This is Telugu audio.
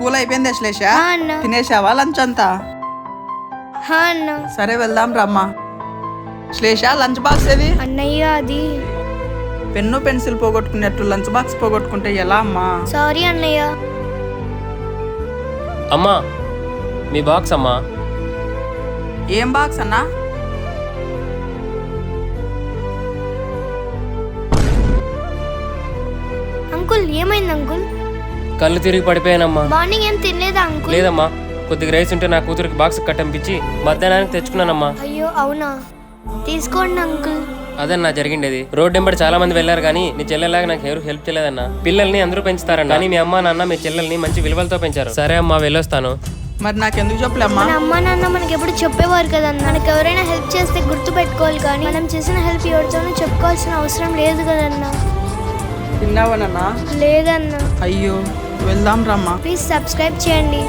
స్కూల్ అయిపోయింది శ్లేష. అన్న. తినేసావా లంచ్ అంతా? అన్న. సరే వెళ్దాం రమ్మా. శ్లేష లంచ్ బాక్స్ ఏది? అన్నయ్య అది. పెన్ను పెన్సిల్ పోగొట్టుకున్నట్టు లంచ్ బాక్స్ పోగొట్టుకుంటే ఎలా అమ్మా? సారీ అన్నయ్య. అమ్మా మీ బాక్స్ అమ్మా. ఏం బాక్స్ అన్నా? అంకుల్ ఏమైంది అంకుల్? కళ్ళు తిరిగి పడిపోయానమ్మా. మార్నింగ్ ఏం తినలేదా అంకుల్? లేదమ్మా, కొద్దిగా రైస్ ఉంటే నా కూతురికి బాక్స్ కట్టంపించి మధ్యాహ్నానికి తెచ్చుకున్నానమ్మా. అయ్యో అవునా, తీసుకోండి అంకుల్. అదన్నా జరిగిండేది. రోడ్ వెంబడి చాలా మంది వెళ్ళారు కానీ నీ చెల్లెలాగా నాకు ఎవరు హెల్ప్ చేయలేదన్నా. పిల్లల్ని అందరూ పెంచుతారన్న, కానీ మీ అమ్మ నాన్న మీ చెల్లెల్ని మంచి విలువలతో పెంచారు. సరే అమ్మా వెళ్ళొస్తాను. మరి నాకెందుకు చెప్పలేమ్మా? మన అమ్మ నాన్న మనకి ఎప్పుడు చెప్పేవారు కదన్నా, మనకు ఎవరైనా హెల్ప్ చేస్తే గుర్తు పెట్టుకోవాలి, కానీ మనం చేసిన హెల్ప్ ఎవరితోనూ చెప్పుకోవాల్సిన అవసరం లేదు కదన్నా. తిన్నావా నాన్న? లేదన్నా. అయ్యో వెళ్దాం రమ్మా. ప్లీజ్ సబ్స్క్రైబ్ చేయండి.